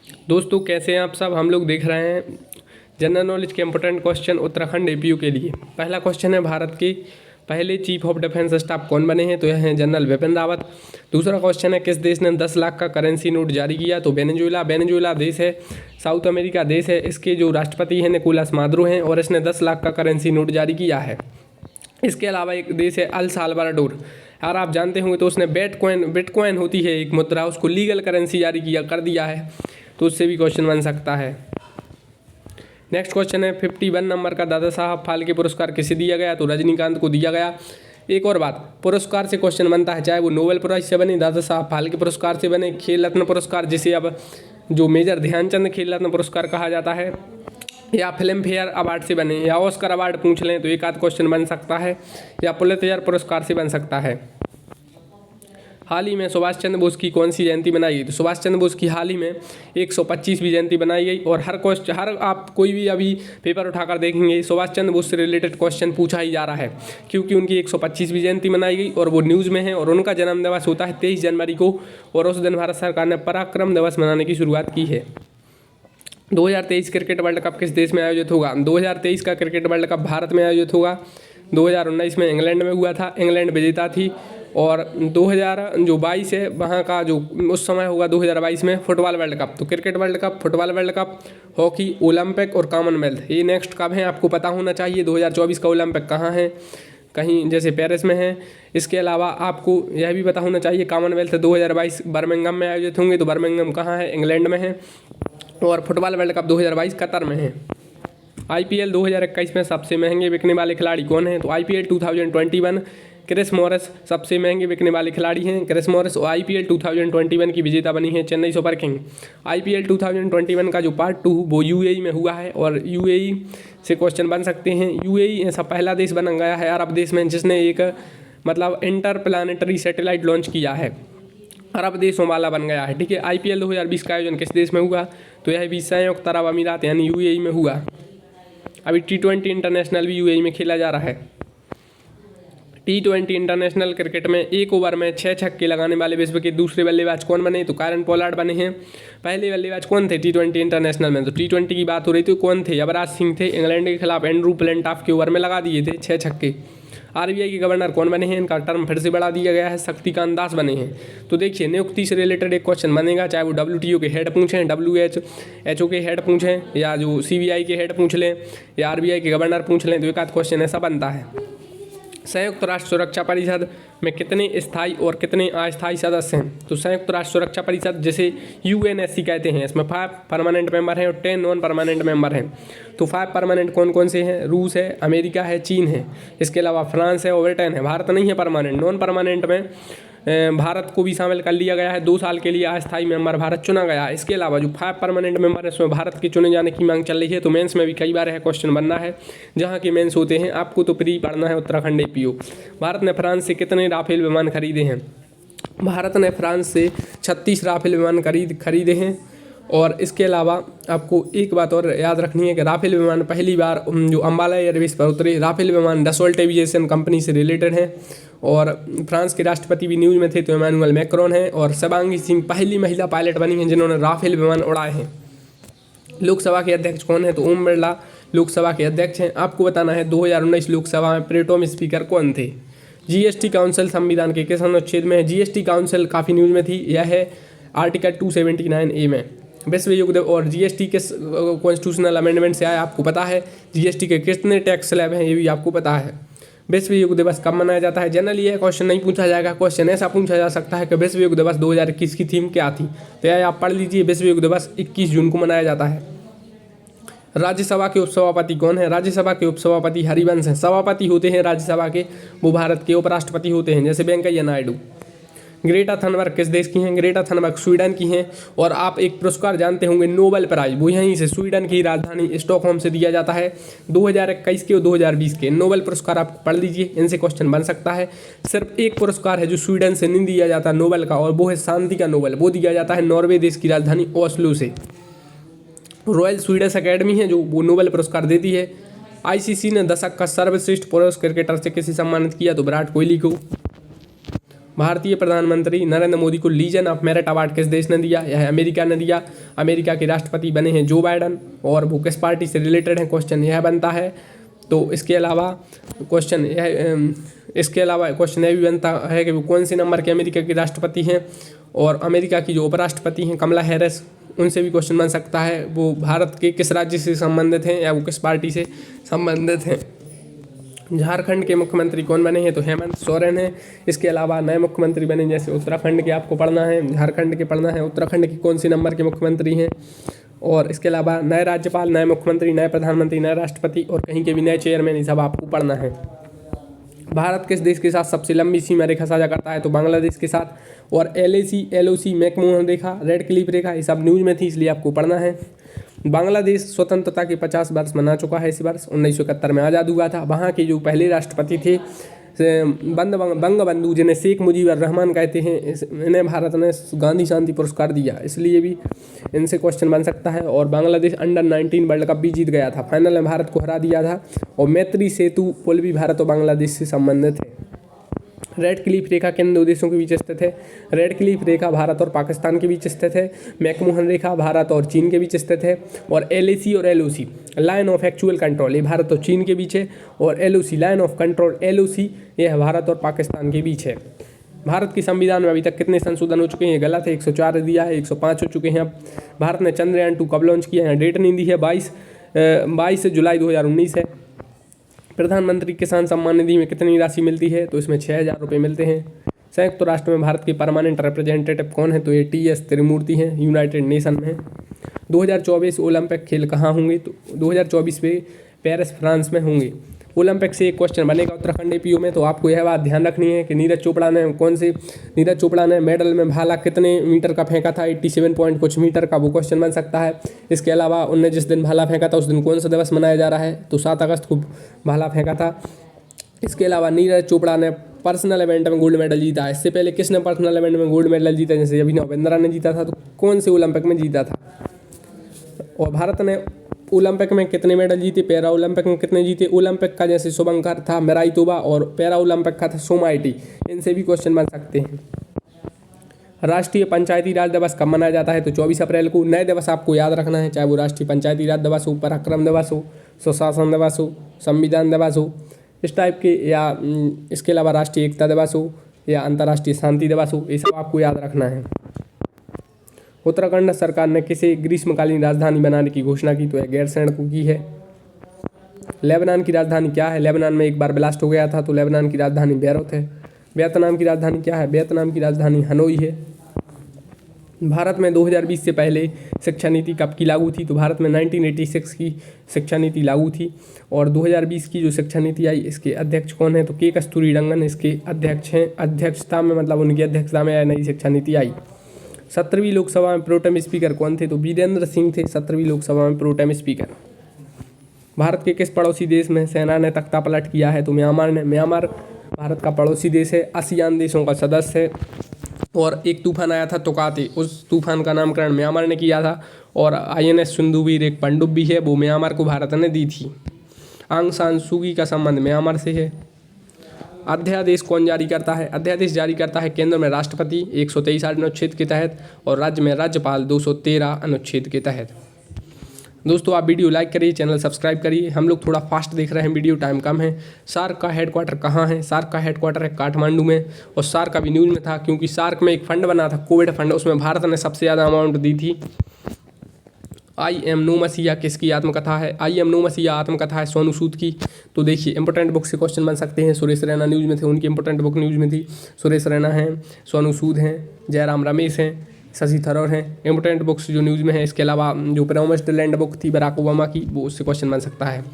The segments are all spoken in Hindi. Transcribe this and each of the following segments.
दोस्तों कैसे हैं आप सब। हम लोग देख रहे हैं जनरल नॉलेज के इंपॉर्टेंट क्वेश्चन उत्तराखंड एपीयू के लिए। पहला क्वेश्चन है, भारत के पहले चीफ ऑफ डिफेंस स्टाफ कौन बने हैं? तो यह हैं जनरल बिपिन रावत। दूसरा क्वेश्चन है, किस देश ने 10 लाख का करेंसी नोट जारी किया? तो वेनेजुएला। वेनेजुएला देश है, साउथ अमेरिका देश है। इसके जो राष्ट्रपति हैं निकोलस मादुरो हैं और इसने 10 लाख का करेंसी नोट जारी किया है। इसके अलावा एक देश है अल साल्वाडोर। अगर आप जानते होंगे तो उसने बिटकॉइन होती है एक मुद्रा, उसको लीगल करेंसी जारी कर दिया है, तो उससे भी क्वेश्चन बन सकता है। नेक्स्ट क्वेश्चन है, 51 नंबर का दादा साहब फाल्के पुरस्कार किसे दिया गया? तो रजनीकांत को दिया गया। एक और बात, पुरस्कार से क्वेश्चन बनता है, चाहे वो नोबेल प्राइज से बने, दादा साहब फाल्के पुरस्कार से बने, खेल रत्न पुरस्कार जिसे अब जो मेजर ध्यानचंद खेल रत्न पुरस्कार कहा जाता है, या फिल्म फेयर अवार्ड से बने, या ऑस्कर अवार्ड पूछ लें तो एक आध क्वेश्चन बन सकता है, या पुलित्जर पुरस्कार से बन सकता है। हाल ही में सुभाष चंद्र बोस की कौन सी जयंती बनाई गई? तो सुभाष चंद्र बोस की हाल ही में 125वीं जयंती बनाई गई। और हर आप कोई भी अभी पेपर उठाकर देखेंगे सुभाष चंद्र बोस से रिलेटेड क्वेश्चन पूछा ही जा रहा है, क्योंकि उनकी 125वीं जयंती मनाई गई और वो न्यूज़ में है। और उनका जन्म दिवस होता है 23 जनवरी को, और उस दिन भारत सरकार ने पराक्रम दिवस मनाने की शुरुआत की है। 2023 क्रिकेट वर्ल्ड कप किस देश में आयोजित होगा? 2023 का क्रिकेट वर्ल्ड कप भारत में आयोजित होगा। 2019 में इंग्लैंड में हुआ था, इंग्लैंड विजेता थी। और 2022 है वहाँ का जो उस समय होगा 2022 में फुटबॉल वर्ल्ड कप। तो cricket world cup, football world cup, hockey, Olympic और कॉमनवेल्थ, ये नेक्स्ट कब है आपको पता होना चाहिए। 2024 का ओलंपिक कहाँ है? कहीं जैसे पेरिस में है। इसके अलावा आपको यह भी पता होना चाहिए कॉमनवेल्थ 2022 बर्मिंघम में आयोजित होंगे। तो बर्मिंघम कहाँ है? इंग्लैंड में है। और फुटबॉल वर्ल्ड कप 2022 कतर में है। आईपीएल 2021 में सबसे महंगे बिकने वाले खिलाड़ी कौन हैं? तो आईपीएल 2021 क्रिस मॉरिस सबसे महंगे बिकने वाले खिलाड़ी हैं, क्रिस मॉरिस। और आईपीएल 2021 की विजेता बनी है चेन्नई सुपर किंग। आईपीएल 2021 का जो पार्ट 2 वो यूएई में हुआ है, और यूएई से क्वेश्चन बन सकते हैं। यूएई ऐसा पहला देश बन गया है अरब देश में जिसने एक मतलब इंटरप्लानेटरी सैटेलाइट लॉन्च किया है, अरब देशों वाला बन गया है। ठीक है। आईपीएल 2020 का आयोजन किस देश में हुआ? तो यह भी संयुक्त अरब अमीरात यानी यूएई में हुआ। अभी T20 इंटरनेशनल भी यूएई में खेला जा रहा है। T20 इंटरनेशनल क्रिकेट में एक ओवर में 6 छक्के लगाने वाले विश्व के दूसरे बल्लेबाज कौन बने? तो कायरन पोलार्ड बने हैं। पहले बल्लेबाज कौन थे T20 इंटरनेशनल में? तो T20 की बात हो रही थी, कौन थे? युवराज सिंह थे। इंग्लैंड के खिलाफ एंड्रू प्लेंटाफ के ओवर में लगा दिए थे 6 छक्के। आरबीआई के गवर्नर कौन बने हैं? इनका टर्म फिर से बढ़ा दिया गया है, शक्तिकांत दास बने हैं। तो देखिए नियुक्ति से रिलेटेड एक क्वेश्चन बनेगा, चाहे वो WTO के हेड पूछें, WHO के हेड पूछें, या जो CBI के हेड पूछ लें, या RBI के गवर्नर पूछ लें, तो एक आध क्वेश्चन ऐसा बनता है। संयुक्त राष्ट्र सुरक्षा परिषद में कितने स्थायी और कितने अस्थायी सदस्य हैं? तो संयुक्त राष्ट्र सुरक्षा परिषद जिसे UNSC कहते हैं, इसमें 5 परमानेंट मेंबर हैं और 10 नॉन परमानेंट मेंबर हैं। तो 5 परमानेंट कौन कौन से हैं? रूस है, अमेरिका है, चीन है, इसके अलावा फ्रांस है और ब्रिटेन है। भारत नहीं है परमानेंट। नॉन परमानेंट में भारत को भी शामिल कर लिया गया है। 2 साल के लिए अस्थायी मेंबर भारत चुना गया है। इसके अलावा जो 5 परमानेंट मेंबर है उसमें भारत के चुने जाने की मांग चल रही है। तो मेंस में भी कई बार यह क्वेश्चन बनना है, जहां के मेंस होते हैं आपको तो प्री पढ़ना है उत्तराखंड एपीओ। भारत ने फ्रांस से कितने राफेल विमान खरीदे हैं? भारत ने फ्रांस से 36 राफेल विमान खरीदे हैं। और इसके अलावा आपको एक बात और याद रखनी है कि राफेल विमान पहली बार जो अम्बाला एयरबेस पर उतरे। राफेल विमान डसोल्ट एविएशन कंपनी से रिलेटेड हैं। और फ्रांस के राष्ट्रपति भी न्यूज़ में थे, तो इमैनुअल मैक्रोन हैं। और शिवांगी सिंह पहली महिला पायलट बनी हैं जिन्होंने राफेल विमान उड़ाए हैं। लोकसभा के अध्यक्ष कौन है? तो ओम बिरला लोकसभा के अध्यक्ष हैं। आपको बताना है 2019 लोकसभा में प्रोटेम स्पीकर कौन थे? GST काउंसिल संविधान के किस अनुच्छेद में है? GST काउंसिल काफ़ी न्यूज़ में थी, यह है आर्टिकल 279A में। विश्व युग दिवस और GST किस कॉन्स्टिट्यूशनल अमेंडमेंट से आया आपको पता है? GST के कितने टैक्स स्लैब हैं ये भी आपको पता है? विश्व युग दिवस कब मनाया जाता है? जनरली यह क्वेश्चन नहीं पूछा जाएगा। क्वेश्चन ऐसा पूछा जा सकता है कि विश्व युग दिवस 2021 की थीम क्या थी? तो यह आप पढ़ लीजिए, विश्व युग दिवस 21 जून को मनाया जाता है। राज्यसभा के उपसभापति कौन है? राज्यसभा के उपसभापति हरिवंश हैं। सभापति होते हैं राज्यसभा के, वो भारत के। उपराष्ट्रपति होते हैं जैसे वेंकैया नायडू। ग्रेटा थनबर्ग किस देश की हैं? ग्रेटा थनबर्ग स्वीडन की हैं। और आप एक पुरस्कार जानते होंगे नोबेल प्राइज, वो यहीं से स्वीडन की राजधानी स्टॉकहोम से दिया जाता है। 2021 के और 2020 के नोबेल पुरस्कार आप पढ़ लीजिए, इनसे क्वेश्चन बन सकता है। सिर्फ एक पुरस्कार है जो स्वीडन से नहीं दिया जाता नोबेल का, और वो है शांति का नोबेल। वो दिया जाता है नॉर्वे देश की राजधानी ओस्लो से। रॉयल स्वीडिश अकेडमी है जो वो नोबेल पुरस्कार देती है। ICC ने दशक का सर्वश्रेष्ठ पुरुष क्रिकेटर से किसे सम्मानित किया? तो विराट कोहली को। भारतीय प्रधानमंत्री नरेंद्र मोदी को लीजन ऑफ मेरिट अवार्ड किस देश ने दिया? यह अमेरिका ने दिया। अमेरिका के राष्ट्रपति बने हैं जो बाइडन, और वो किस पार्टी से रिलेटेड है, क्वेश्चन यह बनता है। तो इसके अलावा क्वेश्चन यह भी बनता है कि वो कौन से नंबर के अमेरिका के राष्ट्रपति हैं, और अमेरिका की जो उपराष्ट्रपति हैं कमला हैरिस, उनसे भी क्वेश्चन बन सकता है, वो भारत के किस राज्य से संबंधित हैं या वो किस पार्टी से संबंधित हैं। झारखंड के मुख्यमंत्री कौन बने हैं? तो हेमंत सोरेन है। इसके अलावा नए मुख्यमंत्री बने, जैसे उत्तराखंड के आपको पढ़ना है, झारखंड के पढ़ना है, उत्तराखंड के कौन सी नंबर के मुख्यमंत्री हैं, और इसके अलावा नए राज्यपाल, नए मुख्यमंत्री, नए प्रधानमंत्री, नए राष्ट्रपति और कहीं के भी नए चेयरमैन, ये सब आपको पढ़ना है। भारत किस देश के साथ सबसे लंबी सीमा रेखा साझा करता है? तो बांग्लादेश के साथ। और LAC, मैकमोहन रेखा, रेड क्लिफ रेखा, ये सब न्यूज में थी, इसलिए आपको पढ़ना है। बांग्लादेश स्वतंत्रता के 50 वर्ष मना चुका है। इसी वर्ष 1971 में आज़ाद हुआ था। वहाँ के जो पहले राष्ट्रपति थे बंगबंधु, जिन्हें शेख मुजीबुर रहमान कहते हैं, इन्हें भारत ने गांधी शांति पुरस्कार दिया, इसलिए भी इनसे क्वेश्चन बन सकता है। और बांग्लादेश अंडर-19 वर्ल्ड कप भी जीत गया था, फाइनल में भारत को हरा दिया था। और मैत्री सेतु पुल भी भारत और बांग्लादेश से संबंधित है। रेड क्लिफ रेखा किन दो देशों के बीच स्थित है? रेड क्लिफ रेखा भारत और पाकिस्तान के बीच स्थित है। मैकमोहन रेखा भारत और चीन के बीच स्थित है। और LAC और LOC, line of actual control, ये भारत और चीन के बीच है। और LOC, line of control, LOC, यह भारत और पाकिस्तान के बीच है। भारत के संविधान में अभी तक कितने संशोधन हो चुके हैं? ये गलत है, 104 दिया है, 105 हो चुके हैं अब। भारत ने चंद्रयान-2 कब लॉन्च किया है? डेट नहीं दी है, 22 जुलाई 2019 है। प्रधानमंत्री किसान सम्मान निधि में कितनी राशि मिलती है? तो इसमें 6,000 रुपये मिलते हैं। संयुक्त राष्ट्र में भारत के परमानेंट रिप्रेजेंटेटिव कौन है? तो ये TS त्रिमूर्ति हैं, यूनाइटेड नेशन में। 2024 ओलंपिक खेल कहाँ होंगे? तो 2024 में पेरिस, फ्रांस में होंगे। ओलंपिक से एक क्वेश्चन बनेगा उत्तराखंड APO में, तो आपको यह बात ध्यान रखनी है कि नीरज चोपड़ा ने मेडल में भाला कितने मीटर का फेंका था? 87 पॉइंट कुछ मीटर का, वो क्वेश्चन बन सकता है। इसके अलावा उनने जिस दिन भाला फेंका था उस दिन कौन सा दिवस मनाया जा रहा है? तो 7 अगस्त को भाला फेंका था। इसके अलावा नीरज चोपड़ा ने पर्सनल इवेंट में गोल्ड मेडल जीता है। इससे पहले किसने पर्सनल इवेंट में गोल्ड मेडल जीता? जैसे अभिनव बिंद्रा ने जीता था, तो कौन से ओलंपिक में जीता था? और भारत ने ओलंपिक में कितने मेडल जीते? पैरा ओलंपिक में कितने जीते? ओलंपिक का जैसे शुभंकर था मेराई तोबा, और पैरा ओलंपिक का था सोमाइटी, इनसे भी क्वेश्चन बन सकते हैं। राष्ट्रीय पंचायती राज दिवस कब मनाया जाता है? तो 24 अप्रैल को। नए दिवस आपको याद रखना है, चाहे वो राष्ट्रीय पंचायती राज दिवस हो, पराक्रम दिवस हो, सुशासन दिवस हो, संविधान दिवस हो, इस टाइप के, या इसके अलावा राष्ट्रीय एकता दिवस हो या अंतर्राष्ट्रीय शांति दिवस हो, ये सब आपको याद रखना है। उत्तराखंड सरकार ने किसे ग्रीष्मकालीन राजधानी बनाने की घोषणा की? तो यह गैरसैंण को की है। लेबनान की राजधानी क्या है? लेबनान में एक बार ब्लास्ट हो गया था, तो लेबनान की राजधानी बेरूत है। वियतनाम की राजधानी क्या है? वियतनाम की राजधानी हनोई है। भारत में 2020 से पहले शिक्षा नीति कब की लागू थी? तो भारत में 1986 की शिक्षा नीति लागू थी। और 2020 की जो शिक्षा नीति आई, इसके अध्यक्ष कौन है? तो के कस्तूरीरंगन इसके अध्यक्ष हैं। अध्यक्षता में मतलब उनकी अध्यक्षता में नई शिक्षा नीति आई। 17वीं लोकसभा में प्रोटेम स्पीकर कौन थे? तो वीरेंद्र सिंह थे 17वीं लोकसभा में प्रोटेम स्पीकर। भारत के किस पड़ोसी देश में सेना ने तख्ता पलट किया है? तो म्यांमार ने। म्यांमार भारत का पड़ोसी देश है, आसियान देशों का सदस्य है। और एक तूफान आया था तोकाते, उस तूफान का नामकरण म्यांमार ने किया था। और INS सिंधुवीर एक पनडुब्बी है, वो म्यांमार को भारत ने दी थी। आंग सान सू की का संबंध म्यांमार से है। अध्यादेश कौन जारी करता है? अध्यादेश जारी करता है केंद्र में राष्ट्रपति 123 अनुच्छेद के तहत, और राज्य में राज्यपाल 213 अनुच्छेद के तहत। दोस्तों आप वीडियो लाइक करिए, चैनल सब्सक्राइब करिए। हम लोग थोड़ा फास्ट देख रहे हैं, वीडियो टाइम कम है। सार्क का हेडक्वार्टर कहाँ है? सार्क का हेडक्वार्टर है काठमांडू में। और सार्क का भी न्यूज़ में था, क्योंकि सार्क में एक फंड बना था, कोविड फंड, उसमें भारत ने सबसे ज़्यादा अमाउंट दी थी। आई एम नो मसीहा किसकी आत्मकथा है? आई एम नो मसीहा आत्मकथा है सोनू सूद की। तो देखिए इंपॉर्टेंट बुक से क्वेश्चन बन सकते हैं। सुरेश रैना न्यूज़ में थे, उनकी इंपॉर्टेंट बुक न्यूज़ में थी। सुरेश रैना हैं, सोनू सूद हैं, जयराम रमेश हैं, शशि थरूर हैं, इंपॉर्टेंट बुक्स जो न्यूज़ में है। इसके अलावा जो प्रॉमिस्ड लैंड बुक थी बराक ओबामा की, वो उससे क्वेश्चन बन सकता है।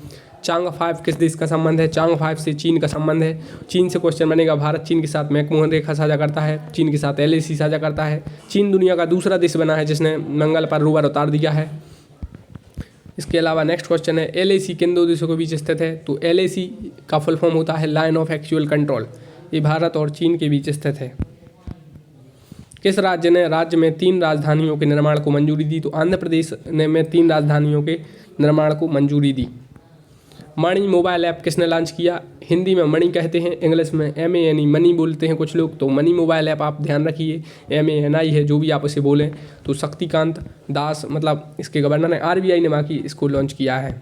चांग 5 किस देश का संबंध है? चांग 5 से चीन का संबंध है। चीन से क्वेश्चन बनेगा। भारत चीन के साथ मैकमोहन रेखा साझा करता है, चीन के साथ LAC साझा करता है। चीन दुनिया का दूसरा देश बना है जिसने मंगल पर रोवर उतार दिया है। इसके अलावा नेक्स्ट क्वेश्चन है, LAC किन दो देशों के बीच स्थित है? तो LAC का फुल फॉर्म होता है लाइन ऑफ एक्चुअल कंट्रोल। ये भारत और चीन के बीच स्थित है। किस राज्य ने राज्य में 3 राजधानियों के निर्माण को मंजूरी दी? तो आंध्र प्रदेश ने में 3 राजधानियों के निर्माण को मंजूरी दी। मणि मोबाइल ऐप किसने लॉन्च किया? हिंदी में मणि कहते हैं, इंग्लिश में MANI मनी बोलते हैं कुछ लोग, तो मणि मोबाइल ऐप आप ध्यान रखिए, MANI है जो भी आप उसे बोलें। तो शक्तिकांत दास मतलब इसके गवर्नर हैं, RBI ने बाकी इसको लॉन्च किया है।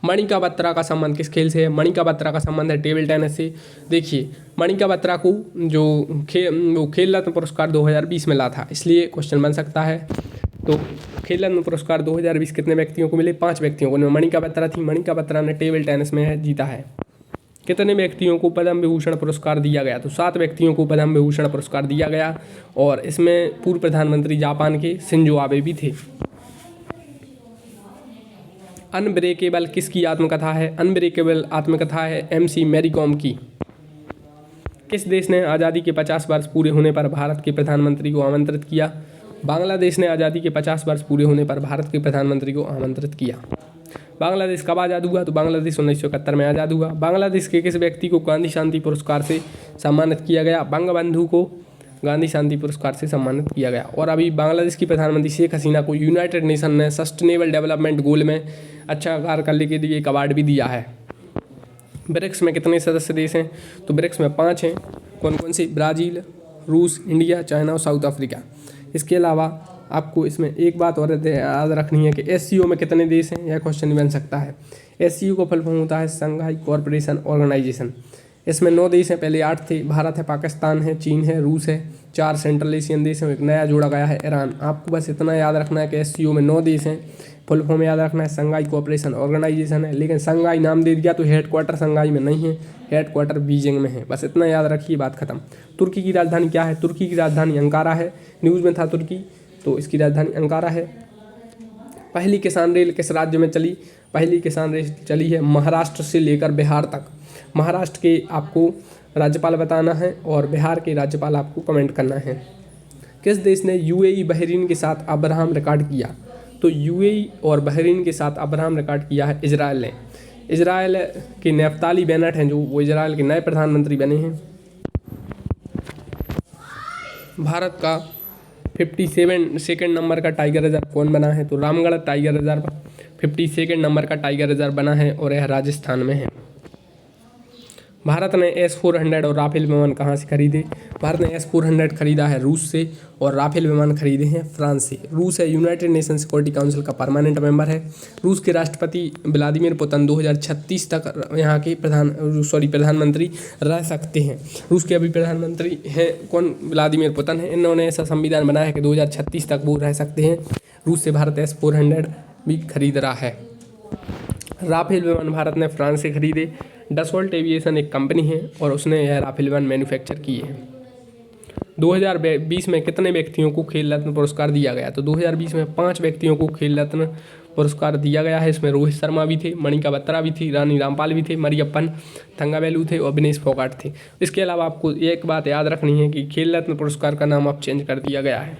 मणिका बत्रा का संबंध किस खेल से है? मणिका बत्रा का संबंध है टेबल टेनिस से। देखिए मणिका बत्रा को जो वो खेल रत्न पुरस्कार 2020 में मिला था, इसलिए क्वेश्चन बन सकता है। तो खेल रत्न पुरस्कार 2020 कितने व्यक्तियों को मिले? 5 व्यक्तियों को। उनमें मणिका बत्रा थी। मणिका बत्रा ने टेबल टेनिस में जीता है। कितने व्यक्तियों को पद्म विभूषण पुरस्कार दिया गया? तो 7 व्यक्तियों को पद्म विभूषण पुरस्कार दिया गया, और इसमें पूर्व प्रधानमंत्री जापान के शिंजो आबे भी थे। अनब्रेकेबल किसकी आत्मकथा है? अनब्रेकेबल आत्मकथा है MC मैरी कॉम की। किस देश ने आज़ादी के 50 वर्ष पूरे होने पर भारत के प्रधानमंत्री को आमंत्रित किया? बांग्लादेश ने आज़ादी के 50 वर्ष पूरे होने पर भारत के प्रधानमंत्री को आमंत्रित किया। बांग्लादेश कब आज़ाद हुआ? तो बांग्लादेश 1971 में आज़ाद हुआ। बांग्लादेश के किस व्यक्ति को गांधी शांति पुरस्कार से सम्मानित किया गया? बंगबंधु को गांधी शांति पुरस्कार से सम्मानित किया गया। और अभी बांग्लादेश की प्रधानमंत्री शेख हसीना को यूनाइटेड नेशन ने सस्टेनेबल डेवलपमेंट गोल में अच्छा कार्य करने के लिए एक अवार्ड भी दिया है। ब्रिक्स में कितने सदस्य देश हैं? तो ब्रिक्स में 5 हैं। कौन कौन से? ब्राज़ील, रूस, इंडिया, चाइना और साउथ अफ्रीका। इसके अलावा आपको इसमें एक बात और याद रखनी है कि SCO में कितने देश हैं, यह क्वेश्चन बन सकता है। SCO को फुल फॉर्म होता है संघाई कोऑपरेशन ऑर्गेनाइजेशन। इसमें 9 देश हैं, पहले 8 थे। भारत है, पाकिस्तान है, चीन है, रूस है, 4 सेंट्रल एशियन देश हैं, एक नया जोड़ा गया है ईरान। आपको बस इतना याद रखना है कि SCO में 9 देश हैं। फुल फॉर्म याद रखना है संघाई कोऑपरेशन ऑर्गेनाइजेशन है, लेकिन संघाई नाम दे दिया तो हेडक्वार्टर संघाई में नहीं है, हेडक्वार्टर बीजिंग में है। बस इतना याद रखिए, बात खत्म। तुर्की की राजधानी क्या है? तुर्की की राजधानी अंकारा है। न्यूज़ में था तुर्की, तो इसकी राजधानी अंकारा है। पहली किसान रेल किस राज्य में चली? पहली किसान रेल चली है महाराष्ट्र से लेकर बिहार तक। महाराष्ट्र के आपको राज्यपाल बताना है और बिहार के राज्यपाल आपको कमेंट करना है। किस देश ने UAE बहरीन के साथ अब्राहम रिकॉर्ड किया? तो UAE और बहरीन के साथ अब्राहम रिकॉर्ड किया है इजराइल ने। इजराइल के नफ्ताली बेनेट हैं जो वो इजराइल के नए प्रधानमंत्री बने हैं। भारत का 52 नंबर का टाइगर रिजर्व कौन बना है? तो रामगढ़ टाइगर रिजर्व 52 नंबर का टाइगर रिजर्व बना है और यह राजस्थान में है। भारत ने S-400 और राफेल विमान कहाँ से खरीदे? भारत ने S-400 खरीदा है रूस से और राफेल विमान खरीदे हैं फ्रांस से। रूस है यूनाइटेड नेशन सिक्योरिटी काउंसिल का परमानेंट मेंबर है। रूस के राष्ट्रपति व्लादिमीर पुतिन 2036 तक यहाँ के प्रधानमंत्री रह सकते हैं। रूस के अभी प्रधानमंत्री हैं कौन? व्लादिमीर पुतिन है। इन्होंने ऐसा संविधान बनाया है कि 2036 तक वो रह सकते हैं। रूस से भारत S-400 भी खरीद रहा है। राफेल विमान भारत ने फ्रांस से खरीदे। डसोल्ट एविएशन एक कंपनी है और उसने यह राफेल विमान मैन्युफैक्चर किए हैं। 2020 में कितने व्यक्तियों को खेल रत्न पुरस्कार दिया गया? तो 2020 में 5 व्यक्तियों को खेल रत्न पुरस्कार दिया गया है। इसमें रोहित शर्मा भी थे, मणिका बत्रा भी थी, रानी रामपाल भी थे, मरियप्पन थंगावेलु थे और विनेश फोगाट थे। इसके अलावा आपको एक बात याद रखनी है कि खेल रत्न पुरस्कार का नाम अब चेंज कर दिया गया है।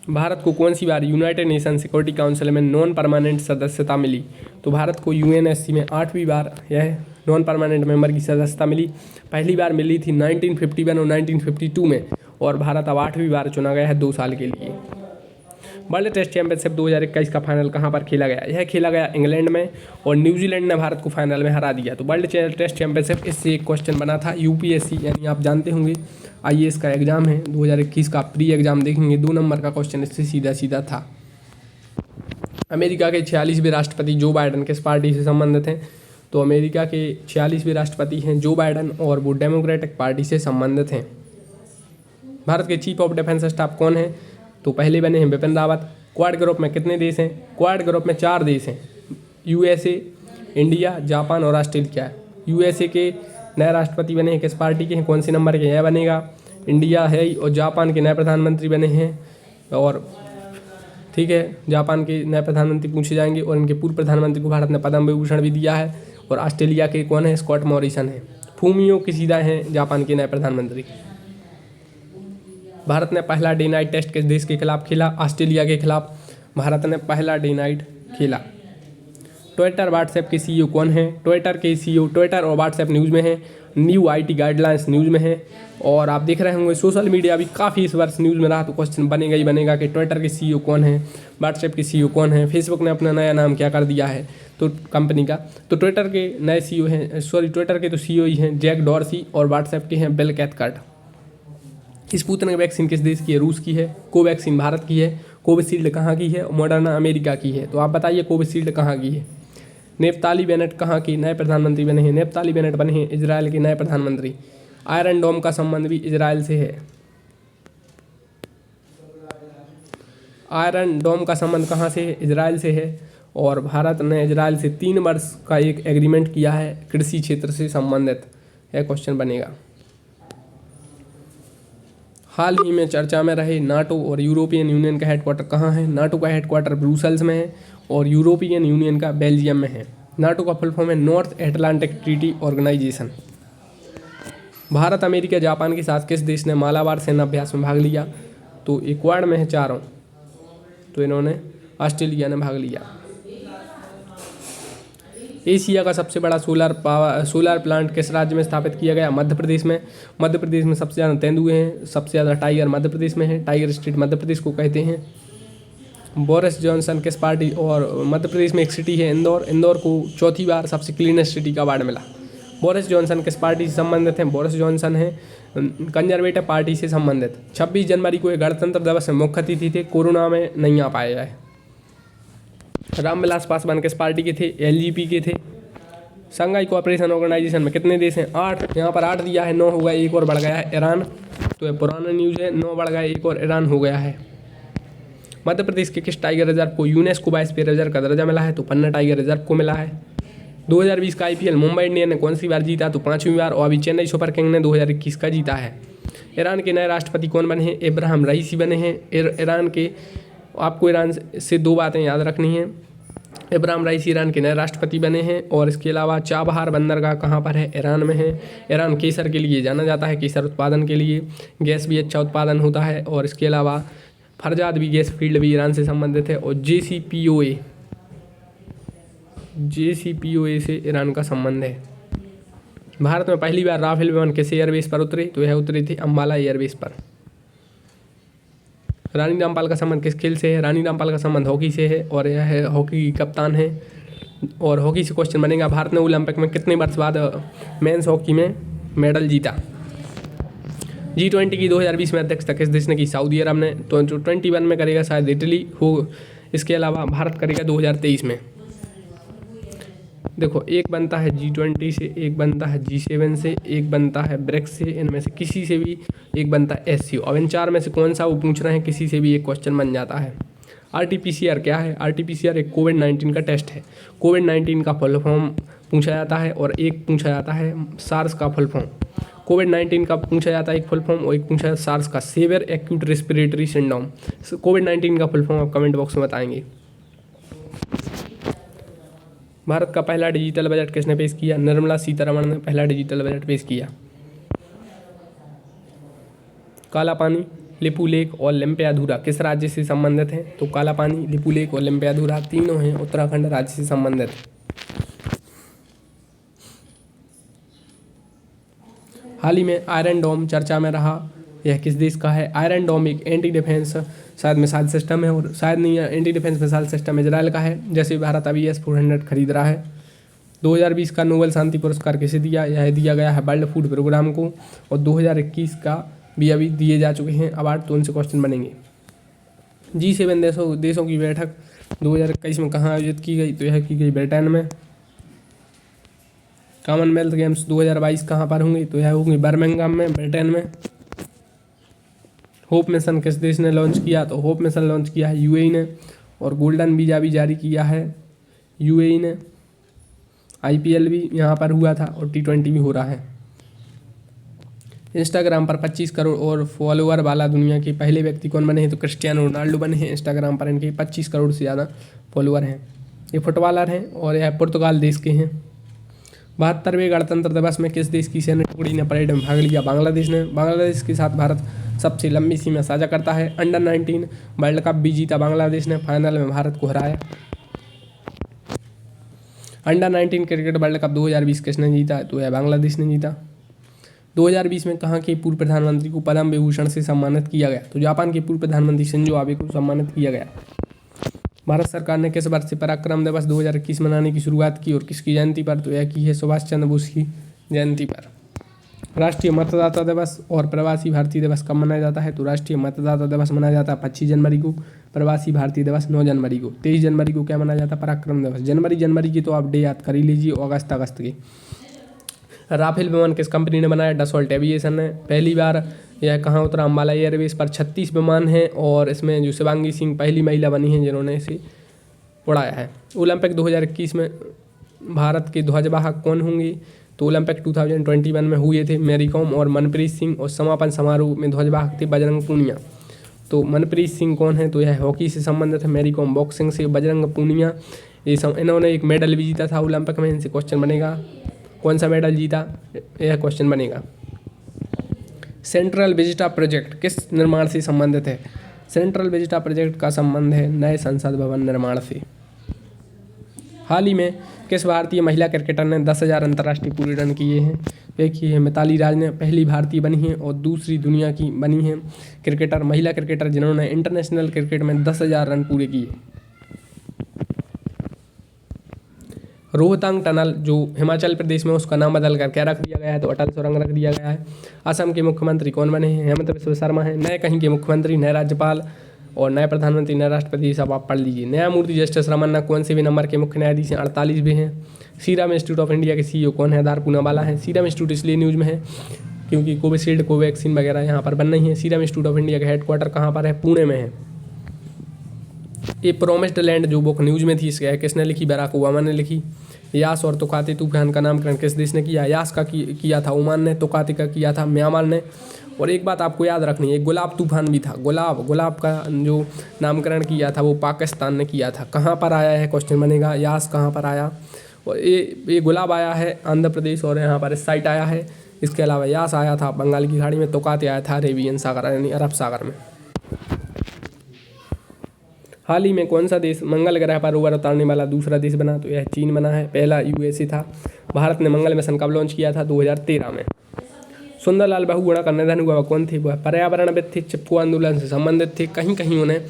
भारत को कौन सी बार यूनाइटेड नेशन सिक्योरिटी काउंसिल में नॉन परमानेंट सदस्यता मिली? तो भारत को UNSC में 8वीं बार यह नॉन परमानेंट मेंबर की सदस्यता मिली। पहली बार मिली थी 1951 और 1952 में, और भारत अब 8वीं बार चुना गया है 2 साल के लिए। वर्ल्ड टेस्ट चैंपियनशिप 2021 का फाइनल कहाँ पर खेला गया? यह खेला गया इंग्लैंड में और न्यूजीलैंड ने भारत को फाइनल में हरा दिया। तो वर्ल्ड टेस्ट चैंपियनशिप इससे एक क्वेश्चन बना था। UPSC यानी आप जानते होंगे IAS का एग्जाम है 2021 का, प्री एग्जाम देखेंगे 2 नंबर का क्वेश्चन इससे सीधा सीधा था। अमेरिका के 46वें राष्ट्रपति जो बाइडन किस पार्टी से संबंधित हैं? तो अमेरिका के 46वें राष्ट्रपति हैं जो बाइडन और वो डेमोक्रेटिक पार्टी से संबंधित हैं। भारत के चीफ ऑफ डिफेंस स्टाफ कौन है? तो पहले बने हैं बिपिन रावत। क्वाड ग्रुप में कितने देश हैं? क्वाड ग्रुप में 4 देश हैं, USA, इंडिया, जापान और ऑस्ट्रेलिया। USA के नए राष्ट्रपति बने हैं किस पार्टी के हैं? कौन से नंबर के? यह बनेगा इंडिया है। और जापान के नए प्रधानमंत्री बने हैं, और ठीक है जापान के नए प्रधानमंत्री पूछे जाएंगे। और इनके पूर्व प्रधानमंत्री को भारत ने पद्म विभूषण भी दिया है। और ऑस्ट्रेलिया के कौन है? स्कॉट मॉरिसन है। फूमियो किशिदा हैं जापान के नए प्रधानमंत्री। भारत ने पहला डे नाइट टेस्ट किस देश के खिलाफ खेला? ऑस्ट्रेलिया के खिलाफ भारत ने पहला डे नाइट खेला। ट्विटर व्हाट्सएप के सीईओ कौन है? ट्विटर के सीईओ ट्विटर और व्हाट्सएप न्यूज़ में है, न्यू आईटी गाइडलाइंस न्यूज़ में है। और आप देख रहे होंगे सोशल मीडिया भी काफ़ी इस वर्ष न्यूज़ में रहा, तो क्वेश्चन बनेगा ही बनेगा कि ट्विटर के सीईओ कौन है, व्हाट्सएप के सीईओ कौन है, फेसबुक ने अपना नया नाम क्या कर दिया है तो कंपनी का। तो ट्विटर के नए सीईओ हैं, ट्विटर के तो सीईओ ही हैं जैक डॉर्सी, और व्हाट्सएप के हैं बिल कैथकार्ट। स्पुतनिक वैक्सीन किस देश की है? रूस की है। कोवैक्सीन भारत की है। कोविशील्ड कहाँ की है? मॉडर्ना अमेरिका की है। तो आप बताइए कोविशील्ड कहाँ की है? नेफ्ताली बेनेट कहाँ की नए प्रधानमंत्री बने हैं? नेफ्ताली बेनेट बने हैं इजराइल के नए प्रधानमंत्री। आयरन डोम का संबंध भी इजराइल से है। आयरन डोम का संबंध कहाँ से है? इजराइल से है। और भारत ने इजराइल से 3 वर्ष का एक एग्रीमेंट किया है कृषि क्षेत्र से संबंधित, यह क्वेश्चन बनेगा। हाल ही में चर्चा में रहे नाटो और यूरोपियन यूनियन का हेडक्वार्टर कहाँ है? नाटो का हेडक्वार्टर ब्रुसेल्स में है और यूरोपियन यूनियन का बेल्जियम में है। नाटो का फुल फॉर्म है North Atlantic Treaty Organization. Bharat, America, Japan के साथ किस देश ने मालाबार सेना अभ्यास में भाग लिया? तो इक्वाड में है चारों, तो इन्होंने ऑस्ट्रेलिया ने भाग लिया। एशिया का सबसे बड़ा सोलर प्लांट किस राज्य में स्थापित किया गया? मध्य प्रदेश में। मध्य प्रदेश में सबसे ज़्यादा तेंदुए हैं, सबसे ज़्यादा टाइगर मध्य प्रदेश में है। टाइगर स्टेट मध्य प्रदेश को कहते हैं। बोरिस जॉनसन किस पार्टी, और मध्य प्रदेश में एक सिटी है इंदौर, इंदौर को चौथी बार सबसे क्लीनेस्ट सिटी का अवार्ड मिला। बोरिस जॉनसन किस पार्टी से संबंधित हैं? बोरिस जॉनसन है कंजर्वेटिव पार्टी से संबंधित। 26 जनवरी को ये गणतंत्र दिवस में मुख्य अतिथि थे, कोरोना में नहीं आ पाए है। रामविलास पासवान किस पार्टी के थे? एलजेपी के थे। शंघाई कोऑपरेशन ऑर्गेनाइजेशन में कितने देश हैं? 8। यहाँ पर 8 दिया है, 9 हो गया, एक और बढ़ गया है ईरान। तो ये पुराना न्यूज़ है, 9 बढ़ गया, एक और ईरान हो गया है। मध्य प्रदेश के किस टाइगर रिजर्व को यूनेस्को बायोस्फीयर रिजर्व का दर्जा मिला है? तो पन्ना टाइगर रिजर्व को मिला है। 2020 का आईपीएल मुंबई इंडियन ने कौन सी बार जीता? तो 5वीं बार। और अभी चेन्नई सुपर किंग ने 2021 का जीता है। ईरान के नए राष्ट्रपति कौन बने हैं? इब्राहिम रईसी बने हैं। ईरान के, आपको ईरान से 2 बातें याद रखनी हैं। इब्राहिम रईसी ईरान के नए राष्ट्रपति बने हैं। और इसके अलावा चाबहार बंदरगाह कहाँ पर है? ईरान में है। ईरान केसर के लिए जाना जाता है, केसर उत्पादन के लिए। गैस भी अच्छा उत्पादन होता है। और इसके अलावा फरजाद भी गैस फील्ड भी ईरान से संबंधित है। और JCPOA से ईरान का संबंध है। भारत में पहली बार राफेल विमान किस एयरबेस पर उतरे? तो यह उतरे थे अम्बाला एयरबेस पर। रानी रामपाल का संबंध किस खेल से है? रानी रामपाल का संबंध हॉकी से है और यह हॉकी की कप्तान है। और हॉकी से क्वेश्चन बनेगा, भारत ने ओलंपिक में कितने वर्ष बाद मेंस हॉकी में मेडल जीता? G20 की 2020 में अध्यक्षता किस देश ने की? सऊदी अरब ने। तो 21 में करेगा शायद इटली हो। इसके अलावा भारत करेगा 2023 में। देखो, एक बनता है G20 से, एक बनता है G7 से, एक बनता है ब्रिक्स से, इनमें से किसी से भी एक बनता है SCO। अब इन 4 में से कौन सा वो पूछ रहे हैं, किसी से भी एक क्वेश्चन बन जाता है। RT-PCR क्या है? RT-PCR एक कोविड-19 का टेस्ट है। कोविड-19 का फुल फॉर्म पूछा जाता है और एक पूछा जाता है सार्स का फुल फॉर्म। कोविड-19 का पूछा जाता है एक फुल फॉर्म और एक पूछा है सार्स का, सीवियर एक्यूट रेस्पिरेटरी सिंड्रोम। कोविड-19 का फुल फॉर्म आप कमेंट बॉक्स में बताएंगे। भारत का पहला डिजिटल बजट किसने पेश किया? निर्मला सीतारमण ने पहला डिजिटल बजट पेश किया। काला पानी, लिपू लेक और लिम्पियाधुरा किस राज्य से संबंधित हैं? तो काला पानी, लिपू लेक और लिम्पियाधुरा तीनों हैं उत्तराखंड राज्य से संबंधित। हाल ही में आयरन डोम चर्चा में रहा, यह किस देश का है? आयरन डोम एक एंटी डिफेंस शायद मिसाइल सिस्टम है, और शायद नहीं है, anti defence missile system Israel का है। जैसे भारत अभी S-400 खरीद रहा है। 2020 का नोबेल शांति पुरस्कार किसे दिया? यह दिया गया है वर्ल्ड फूड प्रोग्राम को। और 2021 का भी अभी दिए जा चुके हैं अवार्ड, तो उनसे क्वेश्चन बनेंगे। G7 देशों की बैठक 2021 में कहाँ आयोजित की गई? तो यह की गई ब्रिटेन में। कॉमनवेल्थ गेम्स 2022 कहाँ पर होंगे? तो यह होंगे बर्मिंघम में, ब्रिटेन में। होप मिशन किस देश ने लॉन्च किया? तो होप मिशन लॉन्च किया है UAE ने। और गोल्डन वीज़ा भी जारी किया है UAE ने। IPL भी यहाँ पर हुआ था और T20 भी हो रहा है। इंस्टाग्राम पर 25 करोड़ और फॉलोअर वाला दुनिया के पहले व्यक्ति कौन बने हैं? तो क्रिस्टियानो रोनाल्डो बने हैं। इंस्टाग्राम पर इनके 25 करोड़ से ज़्यादा फॉलोअर हैं। ये फुटबॉलर हैं और यह पुर्तगाल देश के हैं। 72वें गणतंत्र दिवस में किस देश की सैन्य टुकड़ी ने परेड में भाग लिया? बांग्लादेश ने। बांग्लादेश के साथ भारत सबसे लंबी सीमा साझा करता है। अंडर 19 वर्ल्ड कप भी जीता बांग्लादेश ने, फाइनल में भारत को हराया। अंडर 19 क्रिकेट वर्ल्ड कप 2020 किसने जीता? तो यह बांग्लादेश ने जीता। 2020 में कहाँ के पूर्व प्रधानमंत्री को पद्म विभूषण से सम्मानित किया गया? तो जापान के पूर्व प्रधानमंत्री शिंजो आबे को सम्मानित किया गया। भारत सरकार ने किस वर्ष से पराक्रम दिवस 2021 मनाने की शुरुआत की और किसकी जयंती पर? तो यह की है सुभाष चंद्र बोस की जयंती पर। राष्ट्रीय मतदाता दिवस और प्रवासी भारतीय दिवस कब मनाया जाता है? तो राष्ट्रीय मतदाता दिवस मनाया जाता है 25 जनवरी को, प्रवासी भारतीय दिवस 9 जनवरी को। 23 जनवरी को क्या मनाया जाता है? पराक्रम दिवस। जनवरी की तो आप डे याद कर ही लीजिए, अगस्त की। राफेल विमान किस कंपनी ने बनाया? डसॉल्ट एविएशन ने। पहली बार यह कहाँ उतरा? अम्बाला एयरबेस पर। 36 विमान हैं और इसमें जो शिवांगी सिंह पहली महिला बनी हैं जिन्होंने इसे उड़ाया है। ओलंपिक 2021 में भारत के ध्वजवाहक कौन होंगे? तो ओलंपिक 2021 में हुए थे मैरी कॉम और मनप्रीत सिंह, और समापन समारोह में ध्वजवाहक थे बजरंग पूनिया। तो मनप्रीत सिंह कौन है? तो यह हॉकी से संबंधित है। मैरी कॉम बॉक्सिंग से। बजरंग पूनिया इन्होंने एक मेडल भी जीता था ओलंपिक में। इनसे क्वेश्चन बनेगा कौन सा मेडल जीता, यह क्वेश्चन बनेगा। सेंट्रल विजिटा प्रोजेक्ट किस निर्माण से संबंधित है? सेंट्रल विजिटा प्रोजेक्ट का संबंध है नए संसद भवन निर्माण से। हाल ही में किस भारतीय महिला क्रिकेटर ने 10,000 अंतर्राष्ट्रीय पूरे रन किए हैं? देखिए है मिताली राज ने, पहली भारतीय बनी है और दूसरी दुनिया की बनी है क्रिकेटर, महिला क्रिकेटर जिन्होंने इंटरनेशनल क्रिकेट में 10,000 रन पूरे किए। रोहतांग टनल जो हिमाचल प्रदेश में, उसका नाम बदल कर क्या रख दिया गया है? तो अटल सुरंग रख दिया गया है। असम के मुख्यमंत्री कौन बने हैं? हेमंत बिस्वा शर्मा है। नए कहीं के मुख्यमंत्री, नए राज्यपाल और नए प्रधानमंत्री, नए राष्ट्रपति, सब आप पढ़ लीजिए। न्यायमूर्ति जस्टिस रमन्ना कौन से भी नंबर के मुख्य न्यायाधीश हैं? 48वें हैं। सीरम इंस्टीट्यूट ऑफ इंडिया के CEO कौन है? हरदीप पूनावाला है। सीरम इंस्टीट्यूट इसलिए न्यूज़ में है क्योंकि कोविशील्ड, कोवैक्सीन वगैरह यहाँ पर बन रही है। सीरम इंस्टीट्यूट ऑफ इंडिया का हेडक्वार्टर कहाँ पर है? पुणे में है। ए प्रोमिस्ड लैंड जो बुक न्यूज़ में थी, इसके किसने लिखी? बराक ओबामा ने लिखी। यास और तुकाती तूफान का नामकरण किस देश ने किया? यास का किया था ओमान ने, तुकाती का किया था म्यांमार ने। और एक बात आपको याद रखनी है, गुलाब तूफान भी था। गुलाब का जो नामकरण किया था वो पाकिस्तान ने किया था। कहाँ पर आया है क्वेश्चन बनेगा, यास कहाँ पर आया? और ये गुलाब आया है आंध्र प्रदेश और यहाँ पर इस साइड आया है। इसके अलावा यास आया था बंगाल की खाड़ी में, तुकाती आया था अरेबियन सागर यानी अरब सागर में। हाल ही में कौन सा देश मंगल ग्रह पर रोवर उतारने वाला दूसरा देश बना? तो यह चीन बना है। पहला USA था। भारत ने मंगल मिशन कब लॉन्च किया था? 2013 में। सुंदरलाल बहुगुणा का निधन हुआ कौन थे? वह पर्यावरणविद थे, चिपको आंदोलन से संबंधित थे। कहीं कहीं उन्हें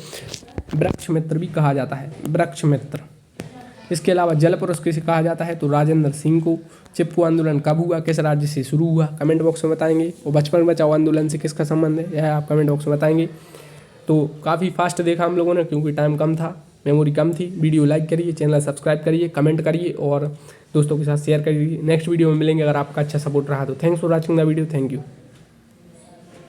वृक्ष मित्र भी कहा जाता है, वृक्ष मित्र। इसके अलावा जल पुरुष किसे कहा जाता है? तो राजेंद्र सिंह को। चिपको आंदोलन कब हुआ, किस राज्य से शुरू हुआ? कमेंट बॉक्स में बताएंगे। और बचपन बचाओ आंदोलन से किसका संबंध है, यह आप कमेंट बॉक्स में बताएंगे। तो काफ़ी फास्ट देखा हम लोगों ने क्योंकि टाइम कम था, मेमोरी कम थी। वीडियो लाइक करिए, चैनल सब्सक्राइब करिए, कमेंट करिए और दोस्तों के साथ शेयर करिए। नेक्स्ट वीडियो में मिलेंगे अगर आपका अच्छा सपोर्ट रहा तो। Thanks for watching the video. Thank you.